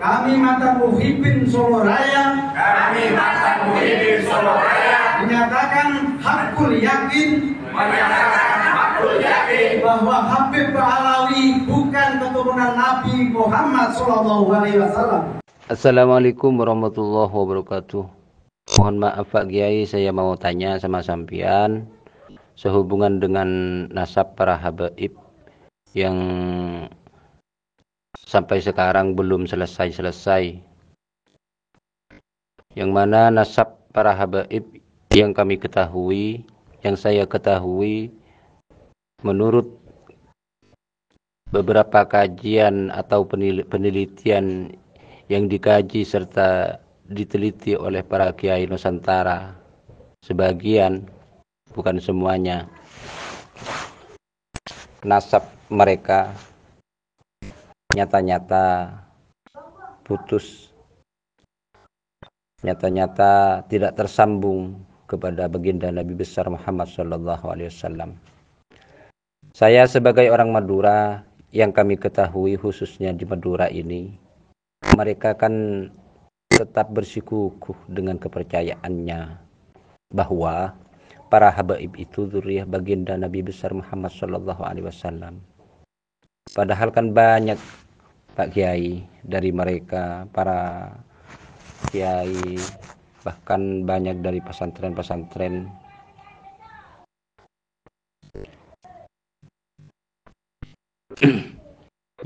Kami mantan muhibin Solo Raya menyatakan hakul yakin bahwa Habib Ba'alawi bukan keturunan Nabi Muhammad SAW. Assalamualaikum warahmatullahi wabarakatuh. Mohon maaf Pak Kiai, saya mau tanya sama sampean sehubungan dengan nasab para habaib yang sampai sekarang belum selesai. Yang mana nasab para habaib yang kami ketahui, yang saya ketahui menurut beberapa kajian atau penelitian yang dikaji serta diteliti oleh para kiai Nusantara, sebagian, bukan semuanya, nasab mereka nyata-nyata putus, nyata-nyata tidak tersambung kepada baginda Nabi besar Muhammad SAW. Saya sebagai orang Madura, yang kami ketahui khususnya di Madura ini, mereka kan tetap bersikukuh dengan kepercayaannya bahwa para habaib itu dzurriyyah baginda Nabi besar Muhammad SAW. Padahal kan banyak Pak Kiai dari mereka, para kiai, bahkan banyak dari pesantren-pesantren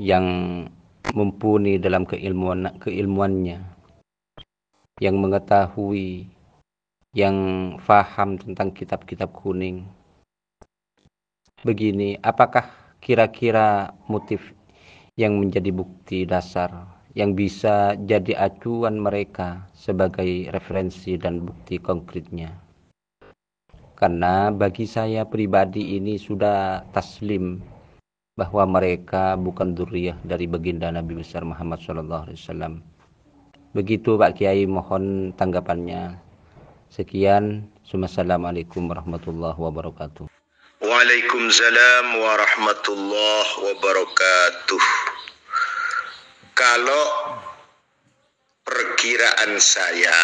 yang mumpuni dalam keilmuannya, yang mengetahui, yang faham tentang kitab-kitab kuning. Begini, apakah kira-kira motif yang menjadi bukti dasar yang bisa jadi acuan mereka sebagai referensi dan bukti konkretnya? Karena bagi saya pribadi ini sudah taslim bahwa mereka bukan dzurriyyah dari baginda Nabi besar Muhammad SAW. Begitu Pak Kiai, mohon tanggapannya. Sekian, Assalamualaikum warahmatullahi wabarakatuh. Waalaikumsalam warahmatullahi wabarakatuh. Kalau perkiraan saya,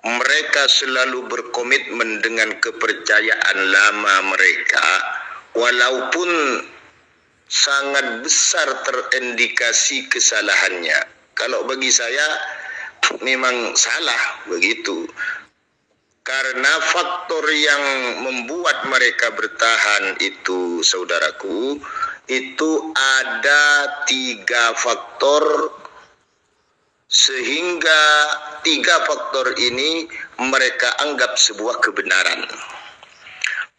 mereka selalu berkomitmen dengan kepercayaan lama mereka, walaupun sangat besar terindikasi kesalahannya. Kalau bagi saya memang salah begitu. Karena faktor yang membuat mereka bertahan itu, saudaraku, itu ada 3 faktor, sehingga 3 faktor ini mereka anggap sebuah kebenaran.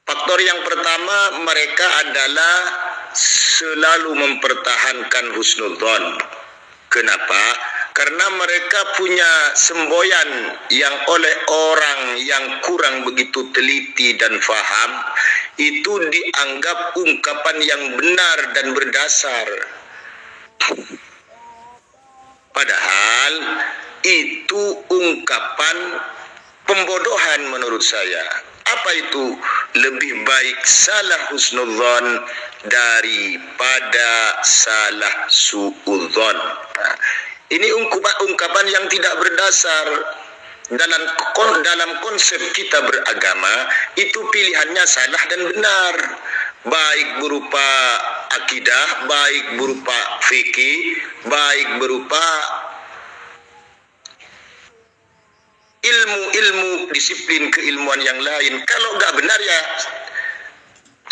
Faktor yang pertama, mereka adalah selalu mempertahankan husnudzon. Kenapa? Karena mereka punya semboyan yang oleh orang yang kurang begitu teliti dan faham itu dianggap ungkapan yang benar dan berdasar. Padahal itu ungkapan pembodohan menurut saya. Apa itu? Lebih baik salah husnudzon daripada salah suudzon. Nah, ini ungkapan yang tidak berdasar. Dalam konsep kita beragama, itu pilihannya salah dan benar. Baik berupa akidah, baik berupa fikih, baik berupa ilmu disiplin keilmuan yang lain. Kalau nggak benar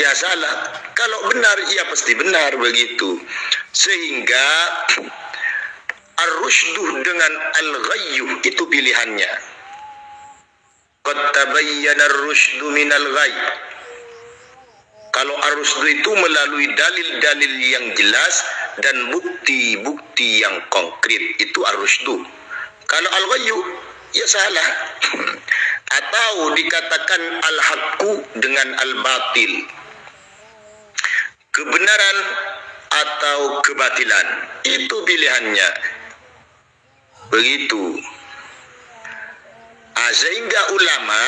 ya salah. Kalau benar ya pasti benar begitu. Sehingga ar-rusyduh dengan al-ghayyuh itu pilihannya. Qad tabayyana ar-rusydu minal ghayy. Kalau ar-rusydu itu melalui dalil-dalil yang jelas dan bukti-bukti yang konkret, itu ar-rusydu. Kalau al-ghayyuh ya salah. Atau dikatakan al-haqqu dengan al-batil, kebenaran atau kebatilan, itu pilihannya begitu. Sehingga ulama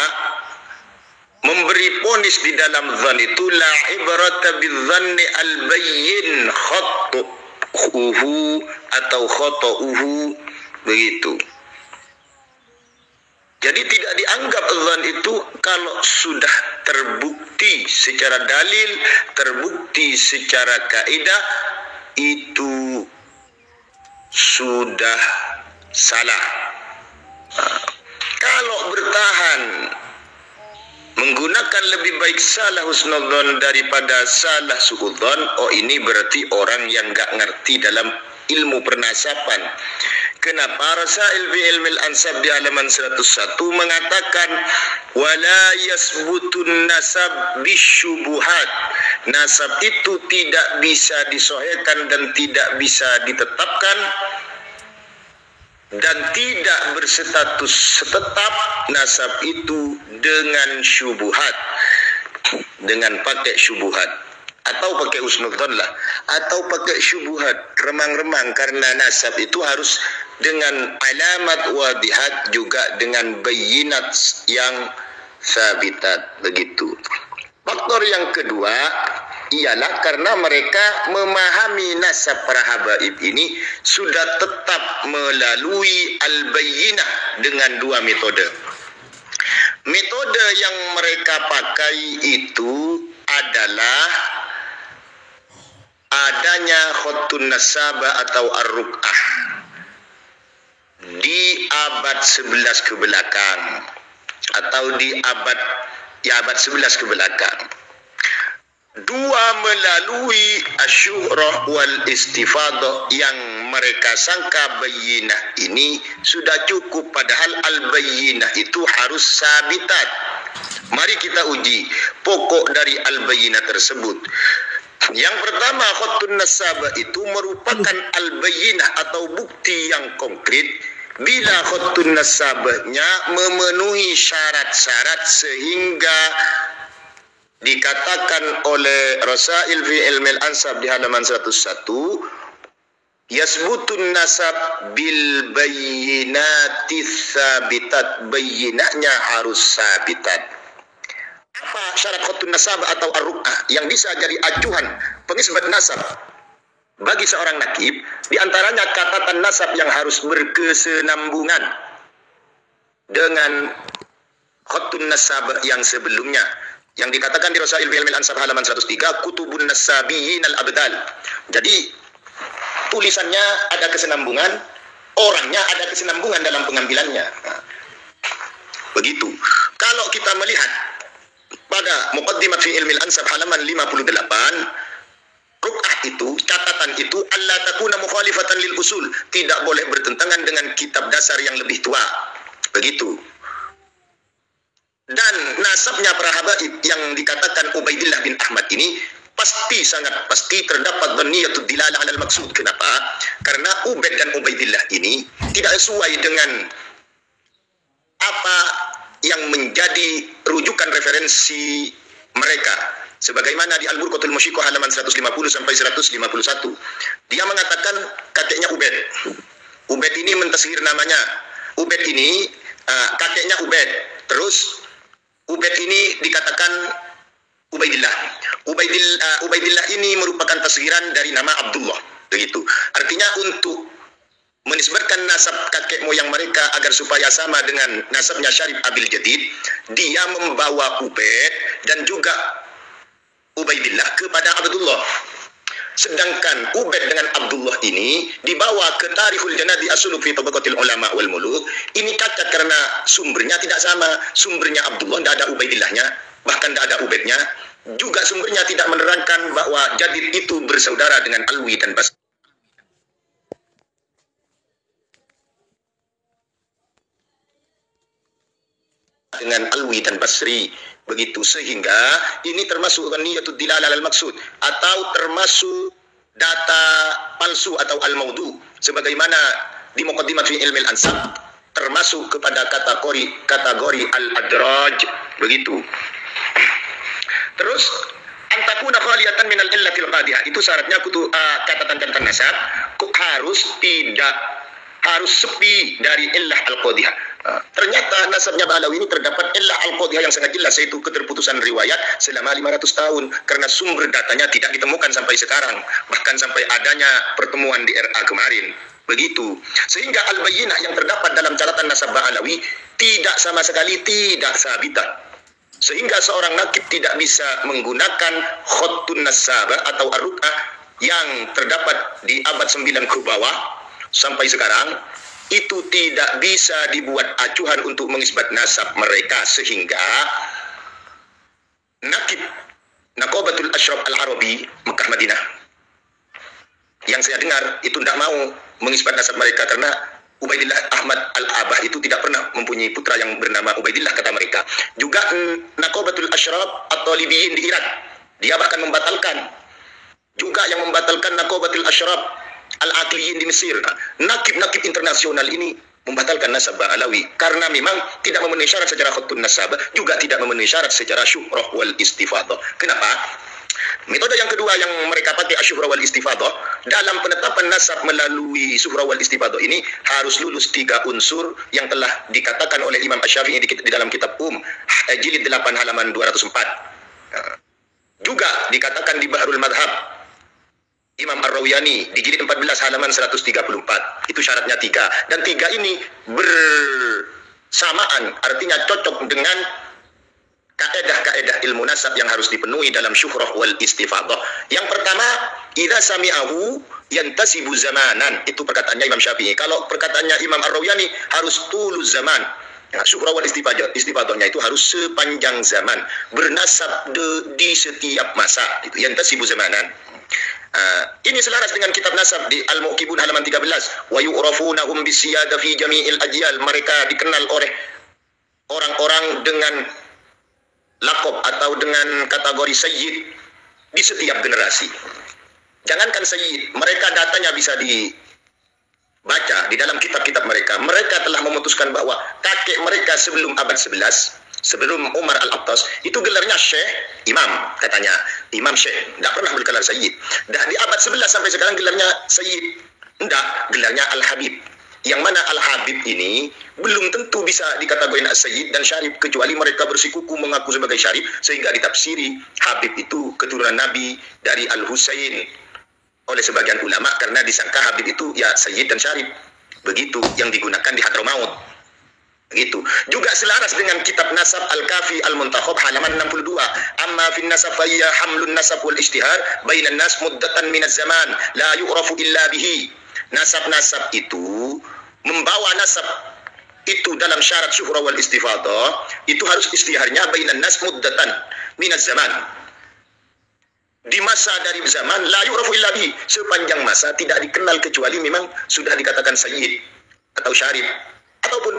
memberi ponis di dalam zan itu la ibrata bidzanni al-bayyin khattu. atau khoto'uhu, begitu. Jadi tidak dianggap dzan itu kalau sudah terbukti secara dalil, terbukti secara kaidah, itu sudah salah. Kalau bertahan menggunakan lebih baik salah husnudzon daripada salah suudzon, oh ini berarti orang yang gak ngerti dalam ilmu pernasaban. Kenapa Rasail fi ilmil ansab di halaman 101 mengatakan wala yasbutun nasab bisyubuhat. Nasab itu tidak bisa disahihkan dan tidak bisa ditetapkan dan tidak berstatus tetap nasab itu dengan syubuhat, dengan pakai syubuhat atau pakai husnudzon lah, atau pakai syubuhat, remang-remang, karena nasab itu harus dengan alamat wadihat, juga dengan bayinat yang sabitat, begitu. Faktor yang kedua ialah karena mereka memahami nasab para habaib ini sudah tetap melalui al-bayyinah dengan dua metode. Metode yang mereka pakai itu adalah adanya khotun nasabah atau ar-ruk'ah di abad 11 ke belakang, atau di abad 11 ke belakang. Dua melalui asyurah wal istifadah yang mereka sangka bayyinah ini sudah cukup, padahal al-bayyinah itu harus sabitat. Mari kita uji pokok dari al-bayyinah tersebut. Yang pertama, khotun nasabah itu merupakan al-bayyinah atau bukti yang konkret bila khotun nasabahnya memenuhi syarat-syarat sehingga dikatakan oleh Rasail fi ilmil ansab di halaman 101 yasbutun nasab bil bayyinati sabitat, bayyinahnya harus sabitat. Apa syarat khotun nasabah atau ar-ruk'ah yang bisa jadi acuan pengisbat nasab bagi seorang nakib? Di antaranya catatan nasab yang harus berkesinambungan dengan khotun nasabah yang sebelumnya, yang dikatakan di Rasail fi ilmil ansab halaman 103 kutubun nasabiyin al-abdal. Jadi tulisannya ada kesinambungan, orangnya ada kesinambungan dalam pengambilannya. Nah, begitu. Kalau kita melihat pada Muqaddimat fi ilmil ansab halaman 58, ruk'ah itu, catatan itu alla takuna mukhalifatan lil usul, tidak boleh bertentangan dengan kitab dasar yang lebih tua. Begitu. Dan nasabnya para habaib yang dikatakan Ubaidillah bin Ahmad ini pasti, sangat pasti terdapat dhaniyatud dilalah alal maksud. Kenapa? Karena Ubaid dan Ubaidillah ini tidak sesuai dengan apa yang menjadi rujukan referensi mereka. Sebagaimana di Al-Burqatul Musyiqah halaman 150 sampai 151. Dia mengatakan kakeknya Ubaid. Ubaid ini mentasghir namanya. Ubaid ini kakeknya Ubaid. Terus Ubaid ini dikatakan Ubaidillah. Ubaidillah ini merupakan tasghiran dari nama Abdullah. Begitu. Artinya untuk menisbatkan nasab kakek moyang mereka agar supaya sama dengan nasabnya Syarif Abil Jadid, dia membawa Ubaid dan juga Ubaidillah kepada Abdullah. Sedangkan Ubaid dengan Abdullah ini dibawa ke Tarikhul Janadi As-Suluk fi Tabaqatil Ulama wal Muluk. Ini cacat karena sumbernya tidak sama. Sumbernya Abdullah, tidak ada Ubaidillahnya, bahkan tidak ada Ubaidnya. Juga sumbernya tidak menerangkan bahwa Jadid itu bersaudara dengan Alwi dan Basri. Dengan Alwi dan Basri, begitu, sehingga ini termasuk dhaniyatud dilalah al maksud atau termasuk data palsu atau al-maudhu, sebagaimana di Muqaddimat fi ilmil ansab termasuk kepada kategori al-adraj, begitu. Terus antakuna khaliyatan minal illatil qadihah, itu syaratnya catatan nasab harus sepi dari illah al-qadihah. Ternyata nasabnya Ba'alawi ini terdapat ilah al-qadhiyah yang sangat jelas, yaitu keterputusan riwayat selama 500 tahun karena sumber datanya tidak ditemukan sampai sekarang, bahkan sampai adanya pertemuan di RA kemarin. Begitu. Sehingga al-bayyinah yang terdapat dalam catatan nasab Ba'alawi tidak sama sekali tidak sabitan. Sehingga seorang nakib tidak bisa menggunakan khattun nasabah atau ar-ruk'ah yang terdapat di abad 9 ke bawah sampai sekarang, itu tidak bisa dibuat acuan untuk mengisbat nasab mereka, sehingga nakib Naqabatul Ashraf Al-Arabi Mekah Madinah yang saya dengar itu tidak mau mengisbat nasab mereka karena Ubaidillah Ahmad Al-Abah itu tidak pernah mempunyai putra yang bernama Ubaidillah, kata mereka. Juga Naqabatul Ashraf At-Talibiyin di Irak, dia bahkan membatalkan. Juga yang membatalkan Naqabatul Ashraf Al-Aqliyin di Mesir. Nakib-nakib internasional ini membatalkan nasab Ba'alawi karena memang tidak memenuhi syarat secara khattun nasab, juga tidak memenuhi syarat secara syuhrah wal istifadah. Kenapa? Metode yang kedua yang mereka pakai, asyuhrah wal istifadah, dalam penetapan nasab melalui syuhrah wal istifadah ini harus lulus 3 unsur yang telah dikatakan oleh Imam Asy-Syafi'i di dalam kitab jilid 8 halaman 204. Juga dikatakan di Bahrul Madhab Imam Ar-Rawiyani di jilid 14 halaman 134. Itu syaratnya 3. Dan 3 ini bersamaan, artinya cocok dengan kaedah-kaedah ilmu nasab yang harus dipenuhi dalam syuhrah wal istifadah. Yang pertama, idza sami'ahu yantasibu zamanan. Itu perkataannya Imam Syafi'i. Kalau perkataannya Imam Ar-Rawiyani harus tuluz zaman. Nah, syuhrah wal istifadahnya itu harus sepanjang zaman, bernasab di setiap masa. Itu yantasibu zamanan. Ini selaras dengan kitab nasab di Al-Mu'qibun halaman 13. Wa yu'rafunahum bisiyada fi jami'il ajyal. Mereka dikenal oleh orang-orang dengan laqab atau dengan kategori sayyid di setiap generasi. Jangankan sayyid, mereka datanya bisa dibaca di dalam kitab-kitab mereka. Mereka telah memutuskan bahwa kakek mereka sebelum abad 11, sebelum Umar Al-Attas, itu gelarnya Syekh Imam, katanya. Imam Syekh, tidak pernah bergelar Sayyid. Dan di abad 11 sampai sekarang gelarnya Sayyid. Tidak, gelarnya Al-Habib. Yang mana Al-Habib ini belum tentu bisa dikategorikan Sayyid dan Syarif, kecuali mereka bersikuku mengaku sebagai Syarif, sehingga ditafsiri Habib itu keturunan Nabi dari Al-Husain oleh sebagian ulama, karena disangka Habib itu ya Sayyid dan Syarif. Begitu yang digunakan di Hadramaut. Begitu. Juga selaras dengan kitab Nasab Al-Kafi Al-Muntakhab halaman 62. Amma fin nasab fa hiya hamlun nasab wal ijtihar bainan nas muddatan min az-zaman la yu'rafu illa bihi. Nasab-nasab itu membawa nasab itu dalam syarat syuhrah wal istifadah, itu harus istiharnya bainan nas muddatan min az-zaman. Di masa dari zaman la yu'rafu illa bihi, sepanjang masa tidak dikenal kecuali memang sudah dikatakan sayyid atau syarif, ataupun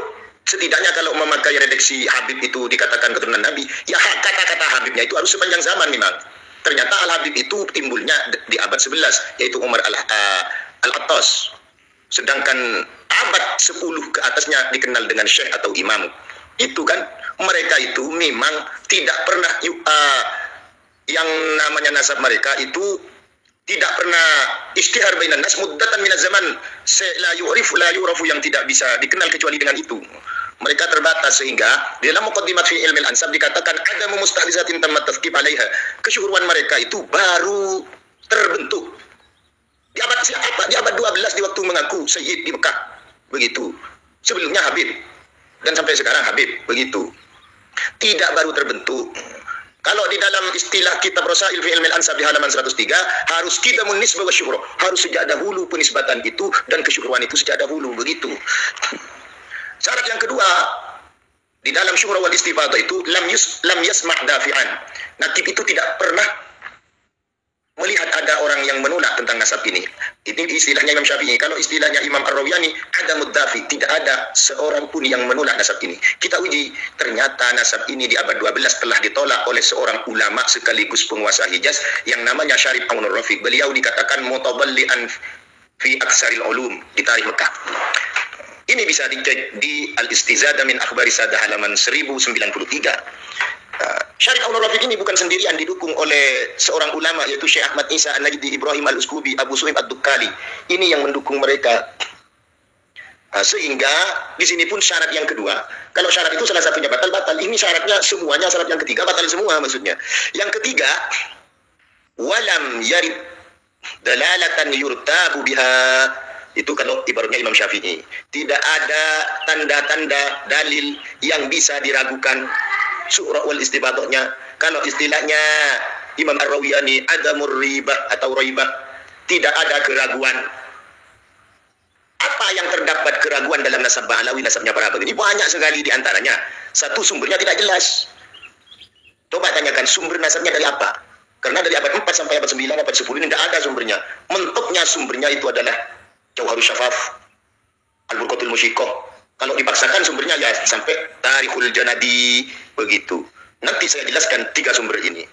setidaknya kalau memakai redaksi Habib itu dikatakan keturunan Nabi, ya kata-kata Habibnya itu harus sepanjang zaman memang. Ternyata Al-Habib itu timbulnya di abad 11, yaitu Umar Al-Attas. Sedangkan abad 10 ke atasnya dikenal dengan Syekh atau Imam. Itu kan, mereka itu memang tidak pernah, yang namanya nasab mereka itu tidak pernah istihar bainan nas muddatan minaz zaman, la yu'rafu yang tidak bisa dikenal kecuali dengan itu. Mereka terbatas, sehingga di dalam muqaddimat fi ilmi al-ansab dikatakan ada mustahdizatin tammat tazkib alaiha. Kesyuhuran mereka itu baru terbentuk di abad 12 di waktu mengaku Sayyid di Mekah. Begitu. Sebelumnya Habib dan sampai sekarang Habib. Begitu. Tidak baru terbentuk. Kalau di dalam istilah kitab Rasail fi Ilmi al-Ansab di halaman 103, harus kita nisbah wa syuhrah. Harus sejak dahulu penisbatan itu dan kesyuhruan itu sejak dahulu. Begitu. Syarat yang kedua, di dalam syuhrah wal istifadah itu lam yasma' dafi'an. Nakib itu tidak pernah melihat ada orang yang menolak tentang nasab ini. Ini istilahnya Imam Syafi'i. Kalau istilahnya Imam Ar-Rawiyani, ada muddafi, tidak ada seorang pun yang menolak nasab ini. Kita uji, ternyata nasab ini di abad 12 telah ditolak oleh seorang ulama sekaligus penguasa Hijaz yang namanya Syarif Aunur Rafiq. Beliau dikatakan mutaballi'an fi aksaril ulum di tarikh Mekah. Ini bisa dicek di Al-Istizadah min Akhbari Sadah halaman 1093. Syarif Aunur Rafiq ini bukan sendirian, didukung oleh seorang ulama yaitu Syekh Ahmad Isa An-Najdi, Ibrahim Al-Uskubi, Abu Su'ib Ad-Dukkali. Ini yang mendukung mereka. Sehingga di sini pun syarat yang kedua, kalau syarat itu salah satunya batal, ini syaratnya semuanya, syarat yang ketiga batal semua maksudnya. Yang ketiga, walam yarid dalalatan yurtabu biha, itu kalau ibaratnya Imam Syafi'i, tidak ada tanda-tanda dalil yang bisa diragukan surah wal istibadahnya. Kalau istilahnya Imam Ar-Rawiyani, adamur ribah atau raibah, tidak ada keraguan. Apa yang terdapat keraguan dalam nasab Ba'alawi, nasabnya para begini? Banyak sekali di antaranya. Satu, sumbernya tidak jelas. Coba tanyakan sumber nasabnya dari apa? Karena dari abad 4 sampai abad 9, abad 10 ini tidak ada sumbernya. Mentoknya sumbernya itu adalah Jauharus Syafaf, Al-Burqatul Musyiqah. Kalau dipaksakan sumbernya ya sampai Tarikhul Janadi, begitu. Nanti saya jelaskan 3 sumber ini.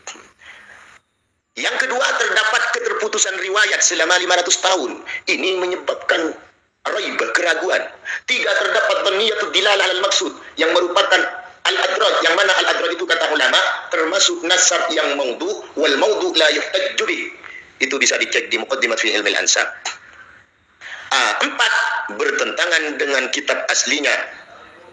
Yang kedua, terdapat keterputusan riwayat selama 500 tahun. Ini menyebabkan raib, keraguan. 3, terdapat niyatul dilalah al-maksud, yang merupakan al-adraj, yang mana al-adraj itu kata ulama termasuk nasab yang maudhu, wal maudhu la yuhtajju bih. Itu bisa dicek di Muqaddimat fi Ilmi al-Ansab. 4, bertentangan dengan kitab aslinya,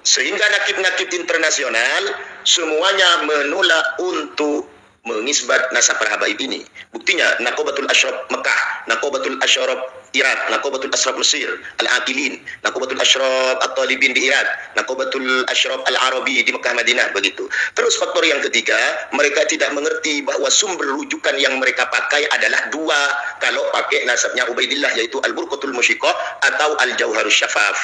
sehingga nakib-nakib internasional semuanya menolak untuk mengisbat nasab para habaib ini. Buktinya Naqabatul Ashraf Mekah, Naqabatul Ashraf Irak, Naqabatul Ashraf Mesir, Al-Aqilin, Naqabatul Ashraf At-Talibin di Irak, Naqabatul Ashraf Al-Arabi di Mekah Madinah, begitu. Terus faktor yang ketiga, mereka tidak mengerti bahwa sumber rujukan yang mereka pakai adalah 2 kalau pakai nasabnya Ubaidillah, yaitu Al-Burqatul Musyiqah atau Al-Jauharus Syafaf.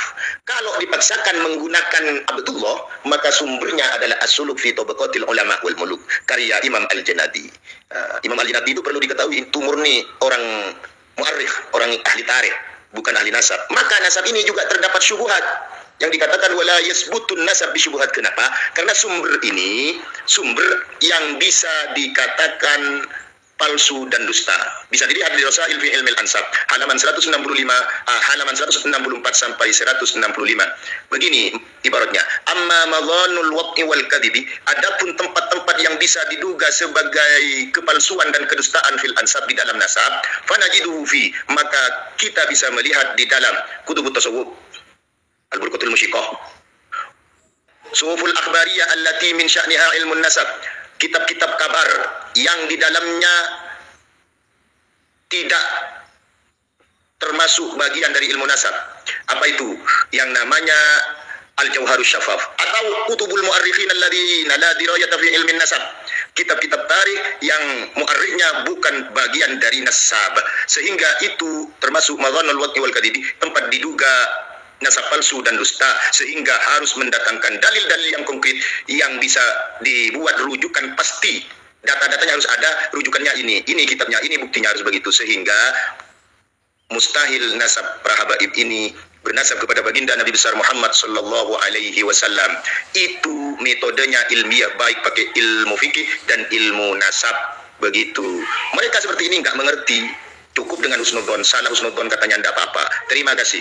Kalau dipaksakan menggunakan Abdullah, maka sumbernya adalah As-Suluk fi Tabaqatil Ulama wal Muluk, karya Imam Al-Janadi. Imam Al-Janadi itu perlu diketahui itu murni orang mu'arrikh, orang ahli tarikh, bukan ahli nasab. Maka nasab ini juga terdapat syubhat yang dikatakan wala yasbutun nasab bisyubhat. Kenapa? Karena sumber ini sumber yang bisa dikatakan palsu dan dusta. Bisa dilihat di Rasail fi Ilmi al-Ansab, halaman 165, halaman 164 sampai 165. Begini ibaratnya, amma madhanul waqi wal kadhibi, adapun tempat-tempat yang bisa diduga sebagai kepalsuan dan kedustaan fil ansab, di dalam nasab, fanajiduhu fi, maka kita bisa melihat di dalam kutubut tasawuf, Al-Burqatul Musyiqah, Suhuful Akhbariyah allati min sya'niha ilmun nasab, kitab-kitab kabar yang di dalamnya tidak termasuk bagian dari ilmu nasab. Apa itu? Yang namanya Al-Jauharus Syafaf, atau Kutubul Mu'arrikhin alladzina la dirayata fi ilmin nasab, kitab-kitab tarikh yang mu'arrikhnya bukan bagian dari nasab, sehingga itu termasuk madhanul waqi wal kadhibi, tempat diduga nasab palsu dan dusta, sehingga harus mendatangkan dalil-dalil yang konkret yang bisa dibuat rujukan pasti. Data-datanya harus ada, rujukannya ini kitabnya, ini buktinya, harus begitu. Sehingga mustahil nasab para habaib ini bernasab kepada baginda Nabi besar Muhammad sallallahu alaihi wasallam. Itu metodenya ilmiah, baik pakai ilmu fikih dan ilmu nasab, begitu. Mereka seperti ini nggak mengerti. Cukup dengan husnudzon, salah husnudzon katanya tidak apa-apa. Terima kasih.